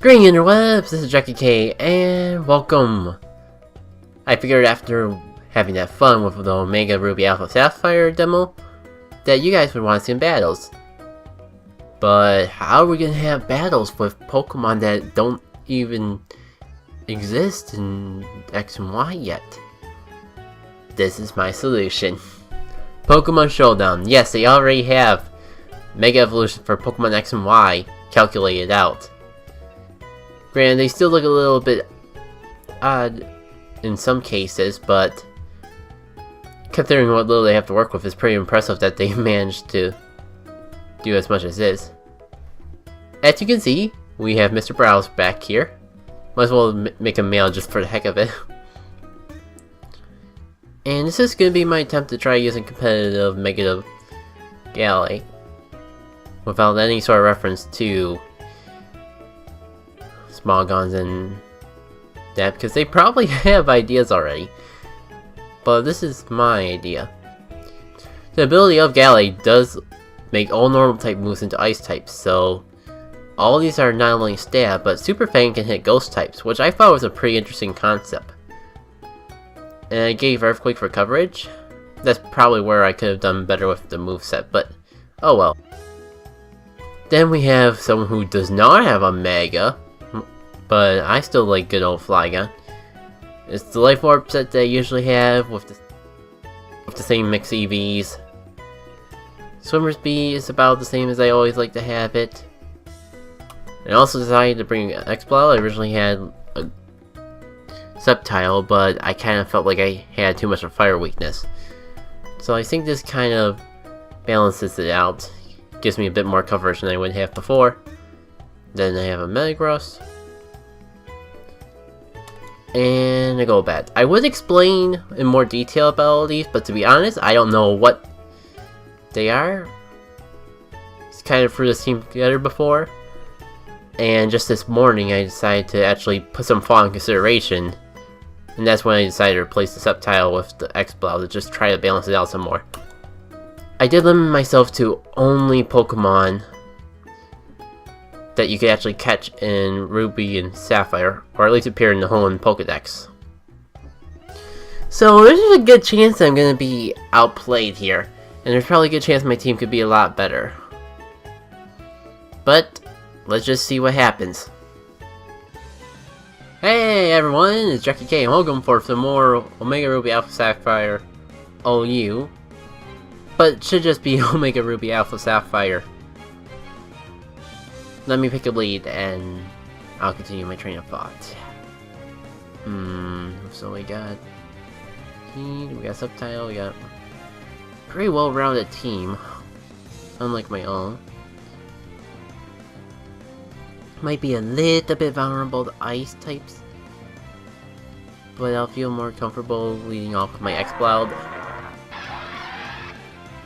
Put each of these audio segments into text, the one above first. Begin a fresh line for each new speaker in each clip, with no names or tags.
Greeting interwebs, this is Jackie K, and welcome! I figured after having that fun with the Omega Ruby Alpha Sapphire demo, that you guys would want to see some battles. But how are we gonna have battles with Pokemon that don't even exist in X and Y yet? This is my solution. Pokemon Showdown. Yes, they already have Mega Evolution for Pokemon X and Y calculated out. Granted, they still look a little bit odd in some cases, but considering what little they have to work with, it's pretty impressive that they managed to do as much as this. As you can see, we have Mr. Browse back here. Might as well make a male just for the heck of it. And this is going to be my attempt to try using competitive Mega Galley without any sort of reference to small guns and that, because they probably have ideas already. But this is my idea. The ability of Galley does make all normal type moves into ice types, so all these are not only stab, but Super Fang can hit ghost types, which I thought was a pretty interesting concept. And I gave Earthquake for coverage. That's probably where I could have done better with the moveset, but oh well. Then we have someone who does not have a Mega, but I still like good old Flygon. It's the Life Orb set that I usually have with the same mix EVs. Swimmer's Bee is about the same as I always like to have it. I also decided to bring X-Blow. I originally had a Sceptile, but I kind of felt like I had too much of fire weakness. So I think this kind of balances it out. Gives me a bit more coverage than I would have before. Then I have a Metagross. And a Golbat. I would explain in more detail about all these, but to be honest, I don't know what they are. It's kind of threw this team together before. And just this morning, I decided to actually put some thought in consideration. And that's when I decided to replace the Sceptile with the X-Blow to just try to balance it out some more. I did limit myself to only Pokemon that you could actually catch in Ruby and Sapphire, or at least appear in the Hoenn Pokedex. So there's a good chance that I'm going to be outplayed here, and there's probably a good chance my team could be a lot better. But let's just see what happens. Hey everyone, it's Jackie K, and welcome for some more Omega Ruby Alpha Sapphire OU. But it should just be Omega Ruby Alpha Sapphire. Let me pick a lead and I'll continue my train of thought. So we got Hoenn, we got Sceptile, we got a pretty well-rounded team. Unlike my own. Might be a little bit vulnerable to ice types, but I'll feel more comfortable leading off with my X-Blow.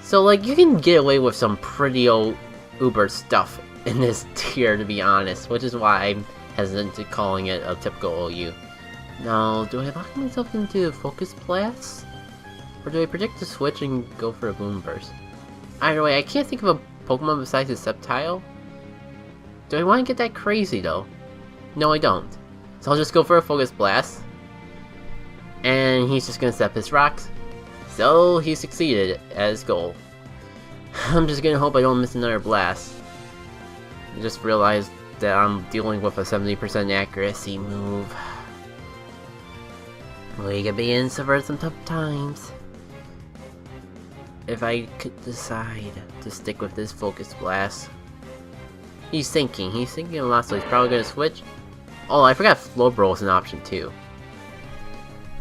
So like, you can get away with some pretty old uber stuff in this tier, to be honest, which is why I'm hesitant to calling it a typical OU. Now, do I lock myself into Focus Blast? Or do I predict to switch and go for a Boom Burst? Either way, I can't think of a Pokemon besides a Sceptile. Do I want to get that crazy though? No, I don't. So I'll just go for a Focus Blast. And he's just gonna step his rocks. So he succeeded at his goal. I'm just gonna hope I don't miss another blast. I just realized that I'm dealing with a 70% accuracy move. We could be in for some tough times. If I could decide to stick with this Focus Blast. He's thinking a lot, so he's probably gonna switch. Oh, I forgot Slowbro is an option too.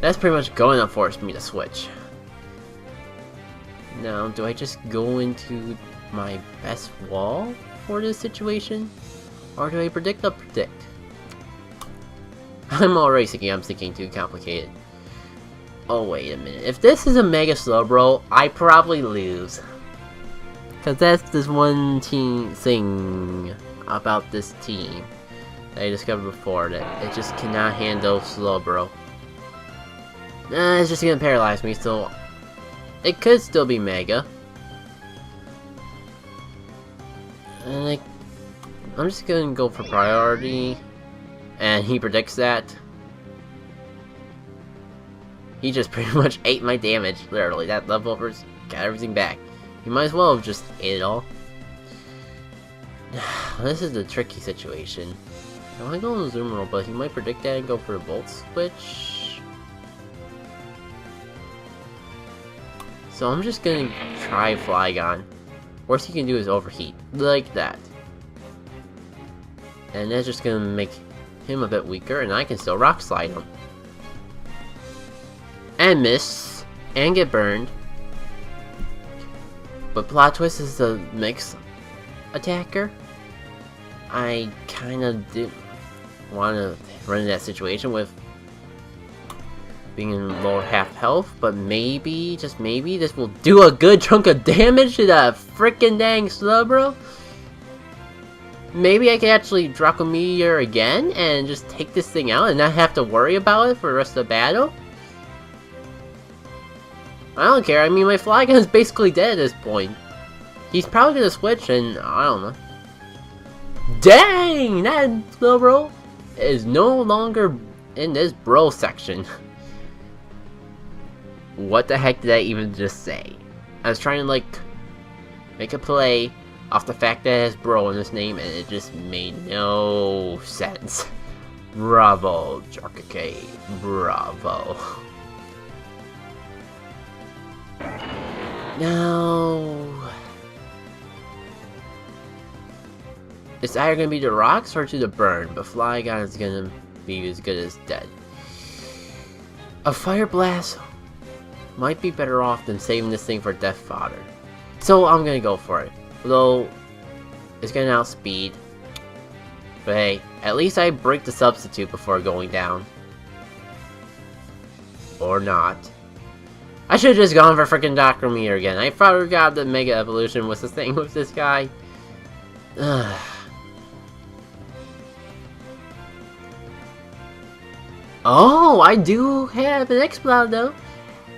That's pretty much going to force me to switch. Now, do I just go into my best wall for this situation? Or do I predict the predict? I'm already thinking I'm thinking too complicated. Oh, wait a minute. If this is a Mega Slowbro, I probably lose. Because that's this one thing about this team that I discovered before, that it just cannot handle Slowbro. It's just gonna paralyze me, so it could still be Mega. And I'm just gonna go for priority And he predicts that. He just pretty much ate my damage, literally. That leftovers got everything back. He might as well have just ate it all. This is a tricky situation. I want to go on the zoom roll, but he might predict that and go for a volt switch. So I'm just gonna try Flygon. Worst he can do is overheat, like that. And that's just gonna make him a bit weaker, and I can still Rock Slide him. And miss, and get burned. But plot twist is the mix attacker. I kinda did want to run into that situation with being in lower half health, but maybe, just maybe, this will do a good chunk of damage to that freaking dang Slowbro. Maybe I can actually drop a meteor again and just take this thing out and not have to worry about it for the rest of the battle. I don't care, I mean my Flygon is basically dead at this point. He's probably gonna switch and I don't know. Dang! That Slowbro is no longer in this bro section. What the heck did I even just say? I was trying to like make a play off the fact that it has bro in his name and it just made no sense. Bravo, Jarkake. Bravo. No. It's either gonna be the rocks or to the burn, but Flygon is gonna be as good as dead. A Fire Blast might be better off than saving this thing for Death Fodder. So I'm gonna go for it. Although, it's gonna outspeed. But hey, at least I break the substitute before going down. Or not. I should've just gone for frickin' Dr. Meteor again. I forgot that Mega Evolution was the thing with this guy. Oh, I do have an X-Cloud though.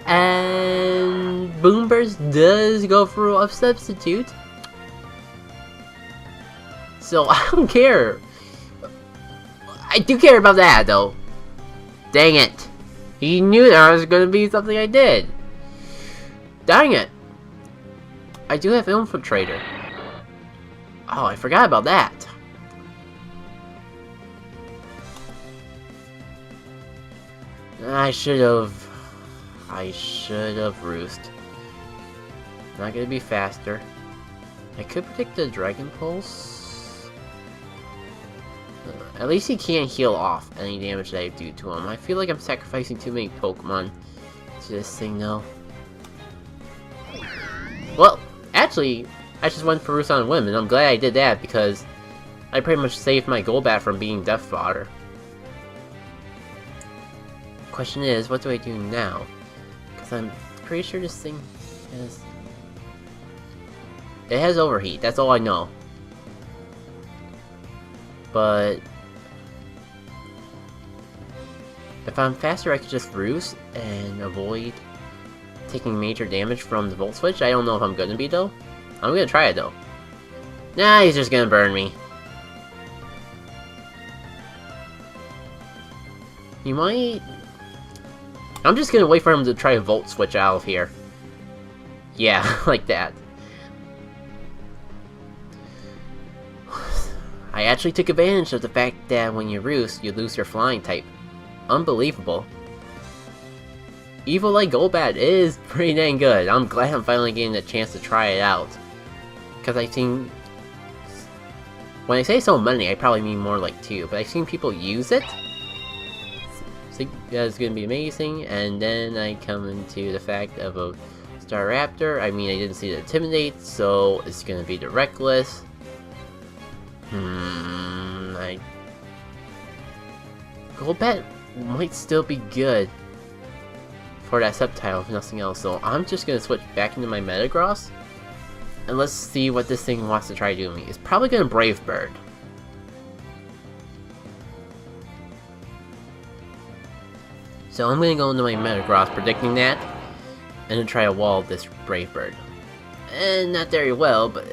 And Boomburst does go for a substitute. So I don't care. I do care about that though. Dang it. He knew that was gonna be something I did. Dang it. I do have Infiltrator. Oh, I forgot about that. I should have Roost. Not gonna be faster. I could predict the Dragon Pulse. At least he can't heal off any damage that I do to him. I feel like I'm sacrificing too many Pokemon to this thing though. Well, actually, I just went for Roost on a whim, and I'm glad I did that because I pretty much saved my Golbat from being Death Fodder. Question is, what do I do now? Because I'm pretty sure this thing has... It has Overheat, that's all I know. But... if I'm faster, I could just Roost and avoid taking major damage from the Volt Switch. I don't know if I'm gonna be though. I'm gonna try it though. Nah, he's just gonna burn me. He might... I'm just gonna wait for him to try a Volt Switch out of here. Yeah, like that. I actually took advantage of the fact that when you Roost, you lose your Flying type. Unbelievable. Evil-like Golbat is pretty dang good. I'm glad I'm finally getting a chance to try it out. Because I've seen... when I say so many, I probably mean more like 2, but I've seen people use it. So that's gonna be amazing, and then I come into the fact of a Staraptor. I mean, I didn't see the Intimidate, so it's gonna be the Reckless. Golbat might still be good for that Sceptile, if nothing else, so I'm just gonna switch back into my Metagross, and let's see what this thing wants to try to do to me. It's probably gonna Brave Bird. So I'm gonna go into my Metagross, predicting that, and then try to wall this Brave Bird. And not very well, but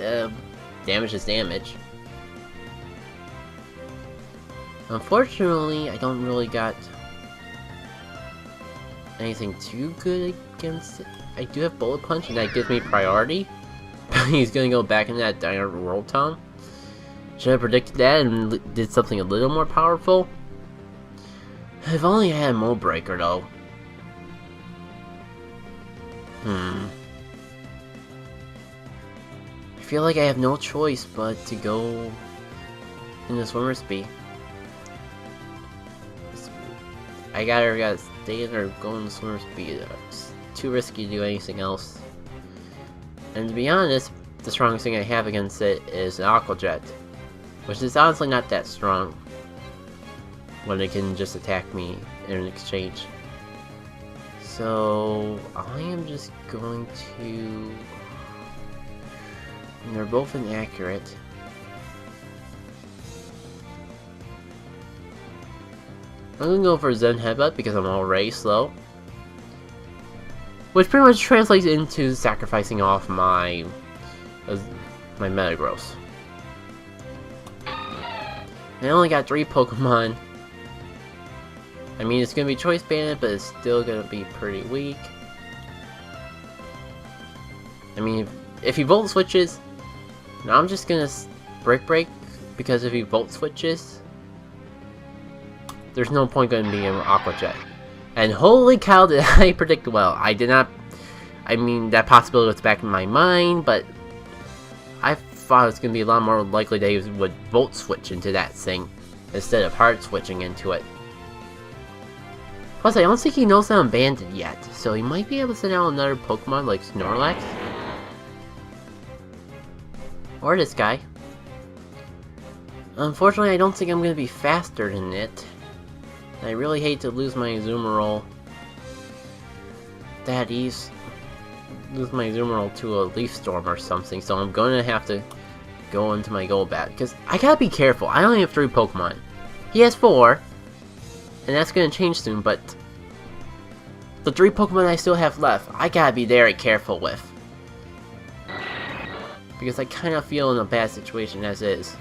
damage is damage. Unfortunately, I don't really got anything too good against it. I do have Bullet Punch, and that gives me priority. He's gonna go back in that Dino Roll Tom. Should have predicted that and did something a little more powerful. If only I had a Mold Breaker though. I feel like I have no choice but to go in the Swimmer Speed. I gotta stay in or go in the Swimmer Speed. It's too risky to do anything else. And to be honest, the strongest thing I have against it is an Aqua Jet, which is honestly not that strong when it can just attack me in an exchange. So I am just going to... And they're both inaccurate. I'm gonna go for Zen Headbutt because I'm already slow. Which pretty much translates into sacrificing off my Metagross. I only got 3 Pokemon. I mean, it's gonna be Choice Banded, but it's still gonna be pretty weak. I mean, if he Volt Switches, now I'm just gonna Brick Break, because if he Volt Switches, there's no point going to be an Aqua Jet. And holy cow, did I predict well. I did not... I mean, that possibility was back in my mind, but I thought it was going to be a lot more likely that he would Volt Switch into that thing instead of Hard Switching into it. Plus, I don't think he knows that I'm banded yet, so he might be able to send out another Pokemon like Snorlax. Or this guy. Unfortunately, I don't think I'm going to be faster than it. I really hate to lose my Azumarill that easy. Lose my Azumarill to a Leaf Storm or something, so I'm going to have to go into my Golbat, because I gotta be careful. I only have 3 Pokemon. He has 4, and that's going to change soon, but the 3 Pokemon I still have left, I gotta be very careful with. Because I kind of feel in a bad situation as is.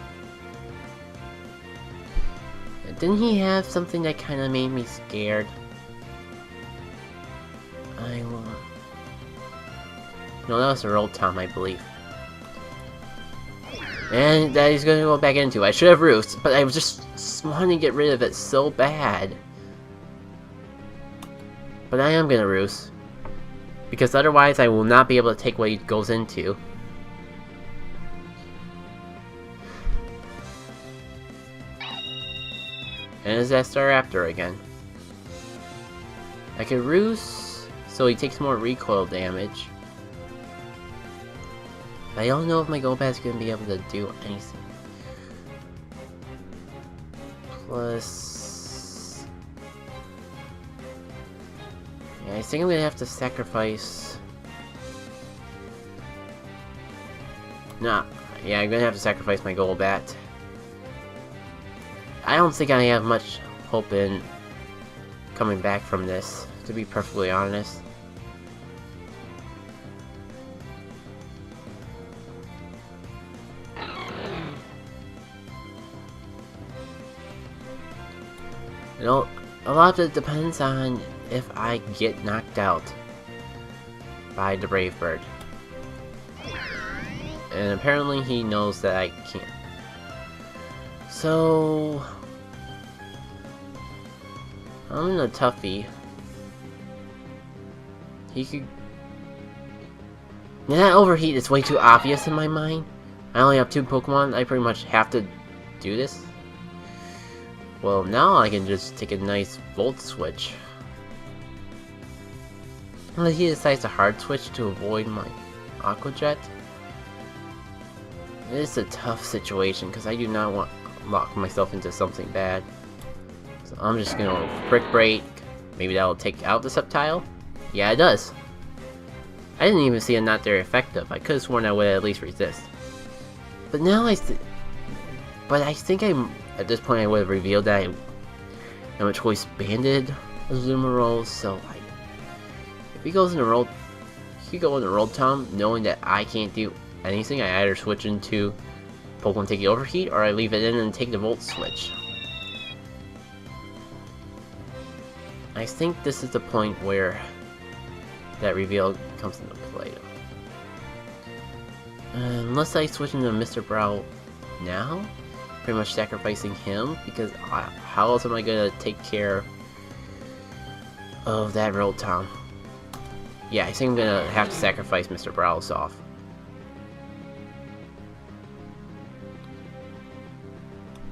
Didn't he have something that kind of made me scared? No, that was a Roll Tom, I believe. And that he's going to go back into. I should have Roost, but I was just wanting to get rid of it so bad. But I am going to Roost. Because otherwise I will not be able to take what he goes into. And it's that Staraptor again. I can Roost, so he takes more recoil damage. I don't know if my Golbat's gonna be able to do anything. Plus... yeah, I think I'm gonna have to sacrifice... nah, yeah, I'm gonna have to sacrifice my Golbat. I don't think I have much hope in coming back from this, to be perfectly honest. You know, a lot of it depends on if I get knocked out by the Brave Bird. And apparently he knows that I can't. So... I'm in a toughie. He could... yeah, that Overheat is way too obvious in my mind. I only have 2 Pokemon, I pretty much have to do this. Well, now I can just take a nice Volt Switch. Unless he decides to Hard Switch to avoid my Aqua Jet. It's a tough situation, because I do not want to lock myself into something bad. So I'm just gonna Brick Break. Maybe that'll take out the Sceptile? Yeah, it does. I didn't even see it not very effective. I could have sworn I would at least resist. But now I think at this point I would have revealed that I'm a Choice Banded Azumarill, so if he goes in a Roll... he could go in a Roll Tom, knowing that I can't do anything. I either switch into Pokemon taking Overheat, or I leave it in and take the Volt Switch. I think this is the point where that reveal comes into play. Unless I switch into Mr. Brow now? Pretty much sacrificing him, because how else am I gonna take care of that road town? Yeah, I think I'm gonna have to sacrifice Mr. Browse off.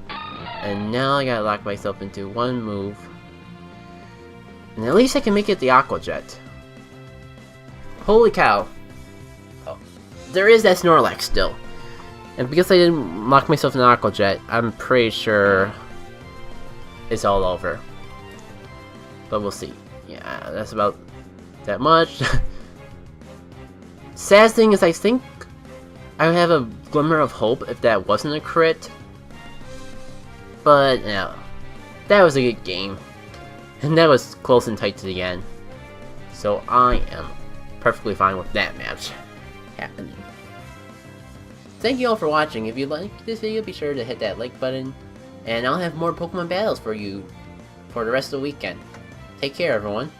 And now I gotta lock myself into one move. And at least I can make it the Aqua Jet. Holy cow. Oh, there is that Snorlax still. And because I didn't lock myself in Aqua Jet, I'm pretty sure it's all over. But we'll see. Yeah, that's about that much. Sad thing is I think I would have a glimmer of hope if that wasn't a crit. But, yeah, that was a good game. And that was close and tight to the end. So I am perfectly fine with that match happening. Thank you all for watching. If you liked this video, be sure to hit that like button. And I'll have more Pokemon battles for you for the rest of the weekend. Take care, everyone.